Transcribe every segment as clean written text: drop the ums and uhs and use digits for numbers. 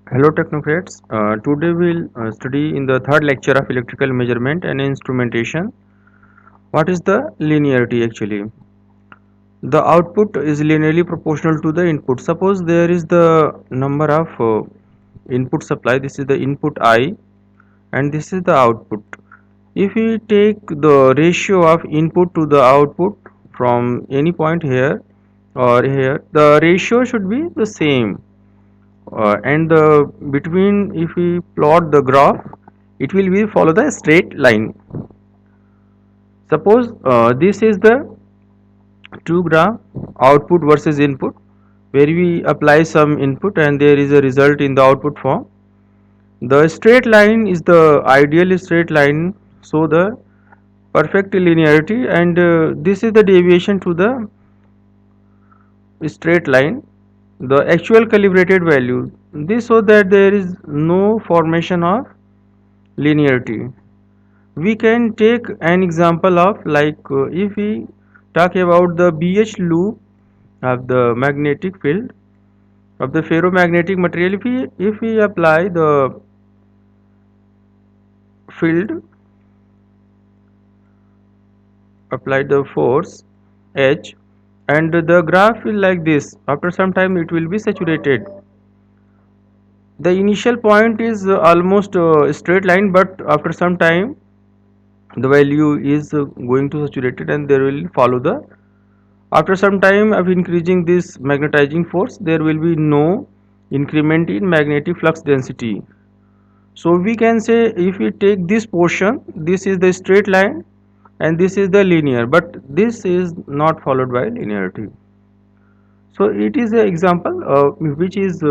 Hello technocrats. Today we'll study in the third lecture of electrical measurement and instrumentation. What is the linearity actually? The output is linearly proportional to the input. Suppose there is the number of input supply. This is the input I and this is the output. If we take the ratio of input to the output from any point here or here, the ratio should be the same. And between, if we plot the graph, it will be follow the straight line. Suppose this is the two graph, output versus input, where we apply some input and there is a result in the output form. The straight line is the ideal straight line, so the perfect linearity, and this is the deviation to the straight line, the actual calibrated value. This so that there is no formation of linearity. We can take an example of, like, if we talk about the BH loop of the magnetic field of the ferromagnetic material. If we apply the field, apply the force H, and the graph is like this. After some time it will be saturated. The initial point is almost straight line, but after some time the value is going to saturated and there will follow the, after some time of increasing this magnetizing force, there will be no increment in magnetic flux density. So we can say, if we take this portion, this is the straight line and this is the linear, but this is not followed by linearity. So it is an example which is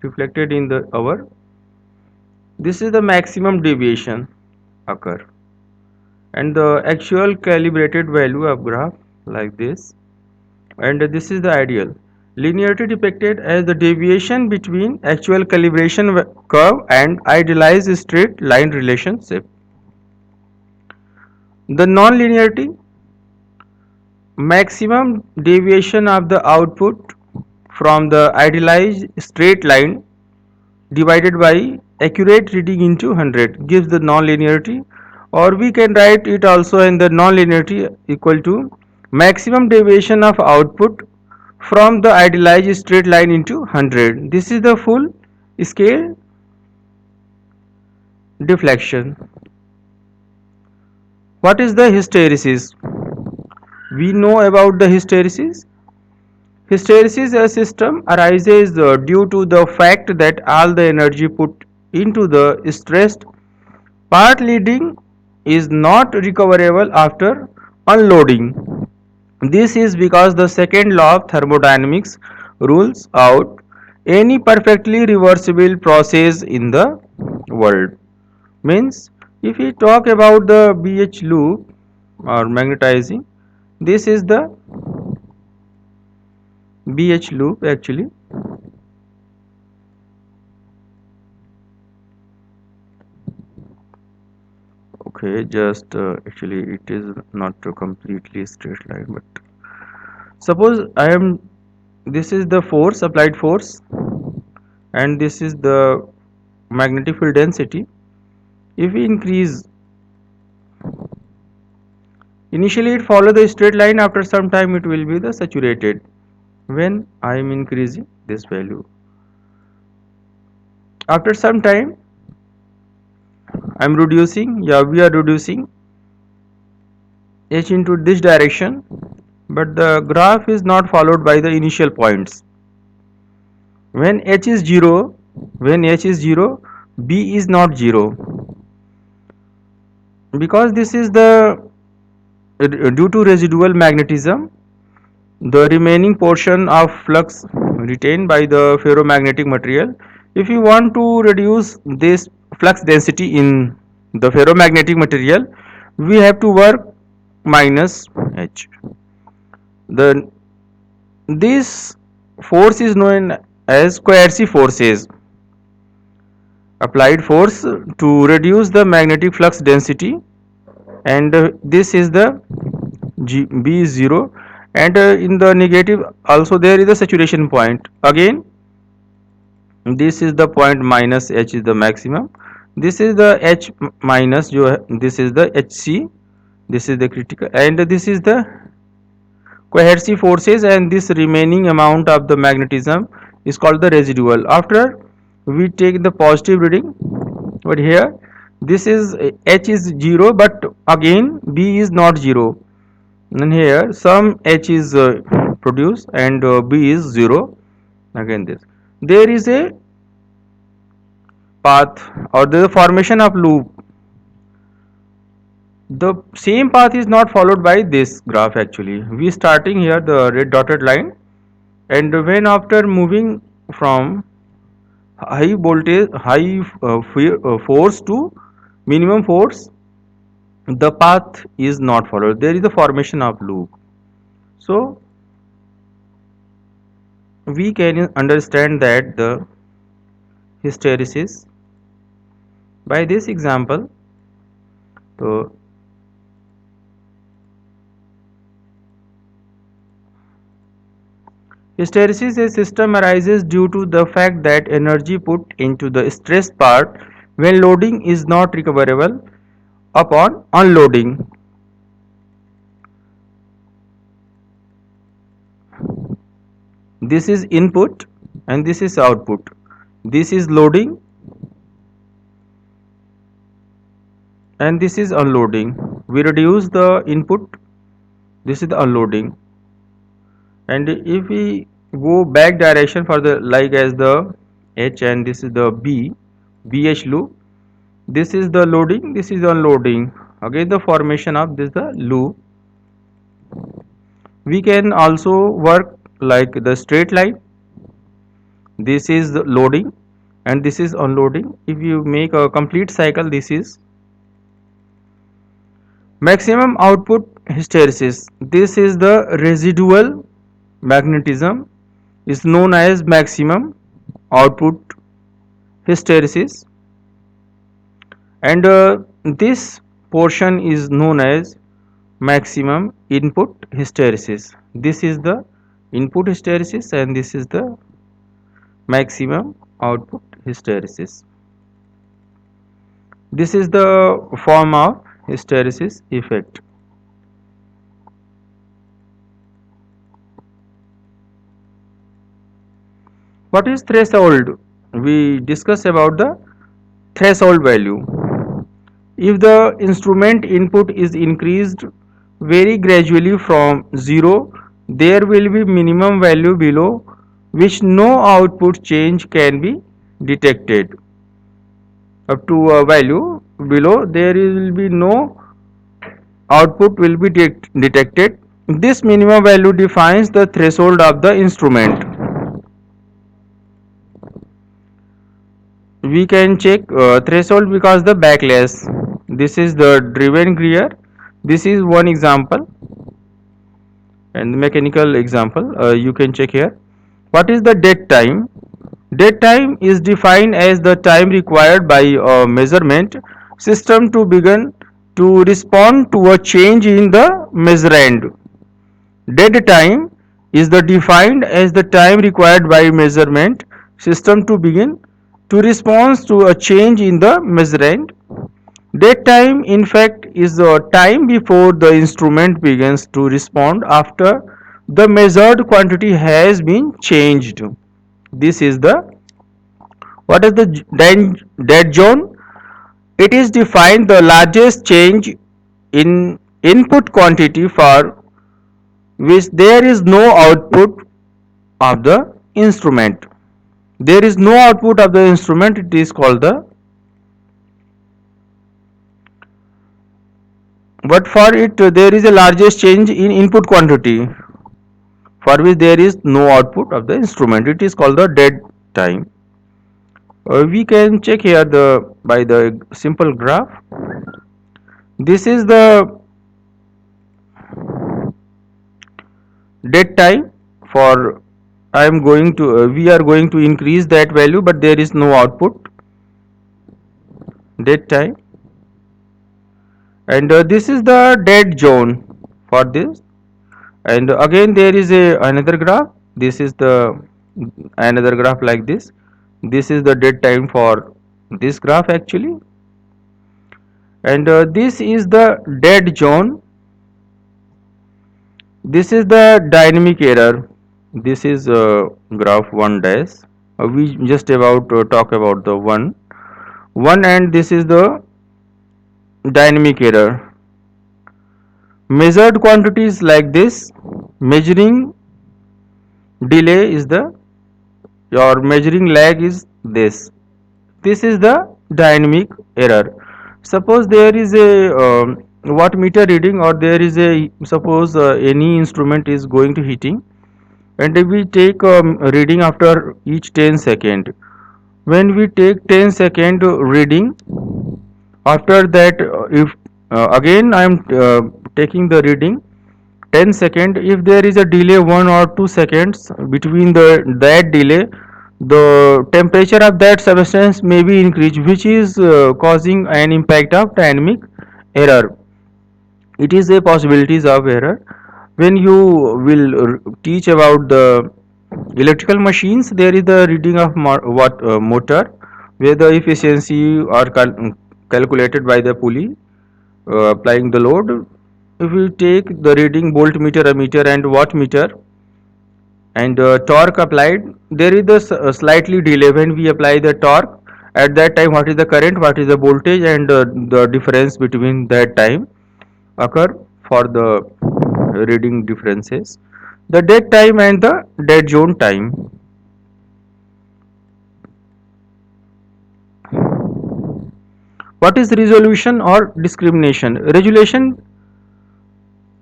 reflected in the our, this is the maximum deviation occur, and the actual calibrated value of graph like this, and this is the ideal. Linearity depicted as the deviation between actual calibration curve and idealized straight line relationship. The non-linearity, maximum deviation of the output from the idealized straight line divided by accurate reading into 100 gives the non-linearity, or we can write it also in the non-linearity equal to maximum deviation of output from the idealized straight line into 100. This is the full scale deflection. What is the hysteresis? We know about the hysteresis. Hysteresis, a system arises due to the fact that all the energy put into the stressed part leading is not recoverable after unloading. This is because the second law of thermodynamics rules out any perfectly reversible process in the world. Means, if we talk about the BH loop or magnetizing, this is the BH loop actually. Okay, just actually it is not a completely straight line, but suppose I am, this is the force, applied force, and this is the magnetic field density. If we increase, initially it follow the straight line, after some time it will be the saturated when I am increasing this value. After some time I am reducing, yeah, we are reducing h into this direction, but the graph is not followed by the initial points. When h is 0, when h is 0, b is not 0, because this is the due to residual magnetism, the remaining portion of flux retained by the ferromagnetic material. If you want to reduce this flux density in the ferromagnetic material, we have to work minus h. The this force is known as coercive forces, applied force to reduce the magnetic flux density, and this is the B is 0, and in the negative also there is a saturation point. Again This is the point minus h is the maximum. This is the h minus जो है, this is the hc, this is the critical, and this is the coercive forces, and this remaining amount of the magnetism is called the residual. After we take the positive reading, but here this is h is 0, but again b is not 0, and here some h is produced and b is 0. Again this, there is a path or the formation of loop. The same path is not followed by this graph. Actually, we starting here the red dotted line, and when after moving from high voltage, high force to minimum force, the path is not followed. There is the formation of loop. So we can understand that the hysteresis by this example. So hysteresis a system arises due to the fact that energy put into the stress part when loading is not recoverable upon unloading. This is input and this is output. This is loading and this is unloading. We reduce the input, this is the unloading, and if we go back direction for the like as the h, and this is the bh loop, this is the loading, this is unloading, again the formation of this the loop. We can also work like the straight line, this is the loading and this is unloading. If you make a complete cycle, this is maximum output hysteresis. This is the residual magnetism is known as maximum output hysteresis, and this portion is known as maximum input hysteresis. This is the input hysteresis and this is the maximum output hysteresis. This is the form of hysteresis effect. What is threshold? We discuss about the threshold value. If the instrument input is increased very gradually from 0, there will be minimum value below which no output change can be detected. Up to a value below, there will be no output will be detected. This minimum value defines the threshold of the instrument. We can check threshold because the backlash, this is the driven gear, this is one example, and mechanical example you can check here. What is the dead time? Dead time is defined as the time required by a measurement system to begin to respond to a change in the measurand. Dead time is the defined as the time required by measurement system to begin to respond to a change in the measurand. Dead time in fact is the time before the instrument begins to respond after the measured quantity has been changed. This is the what is the dead zone? It is defined the largest change in input quantity for which there is no output of the instrument. There is no output of the instrument, it is called the, but for it there is a largest change in input quantity for which there is no output of the instrument, it is called the dead time. We can check here the by the simple graph. This is the dead time for I am going to we are going to increase that value, but there is no output, dead time, and this is the dead zone for this. And again there is a another graph, this is the another graph like this. This is the dead time for this graph actually, and this is the dead zone. This is the dynamic error. This is graph 1 dash. We just about talk about the one, and this is the dynamic error. Measured quantities like this, measuring delay is the, your measuring lag is this. This is the dynamic error. Suppose there is a watt meter reading, or there is a, suppose any instrument is going to heating, and we take reading after each 10 second. When we take 10-second reading, after that if again I am taking the reading 10 second, if there is a delay 1 or 2 seconds between the that delay, the temperature of that substance may be increased, which is causing an impact of dynamic error. It is a possibilities of error. When you will teach about the electrical machines, there is the reading of what motor, where the efficiency are calculated by the pulley applying the load. If we take the reading voltmeter, ammeter and wattmeter, and torque applied, there is a slightly delay when we apply the torque. At that time, what is the current, what is the voltage, and the difference between that time occur for the reading differences. The dead time and the dead zone time. What is resolution or discrimination? Resolution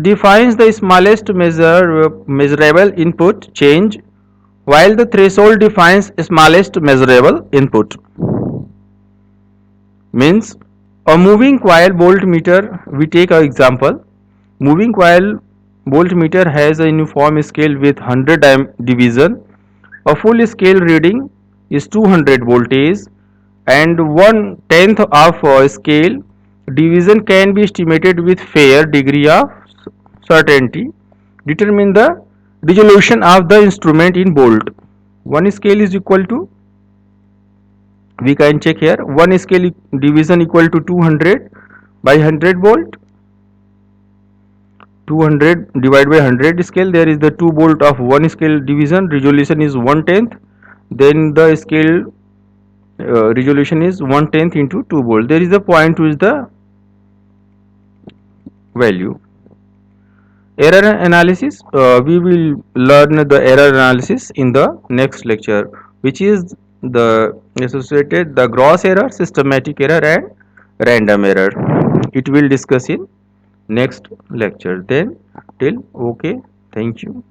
defines the smallest measurable input change, while the threshold defines smallest measurable input. Means a moving coil voltmeter, we take an example. Moving coil voltmeter has a uniform scale with 100 division. A full scale reading is 200 voltage, and 1/10 of a scale division can be estimated with fair degree of certainty. Determine the resolution of the instrument in volt. One scale is equal to, we can check here, one scale division equal to 200 by 100 volt. 200 divided by 100 scale, there is the 2 volt of one scale division, resolution is 1/10. Then the scale resolution is 1/10 into 2 volt. There is a point with the value. Error analysis, we will learn the error analysis in the next lecture, which is the associated the gross error, systematic error and random error. It will discuss in next lecture. Then till okay, thank you.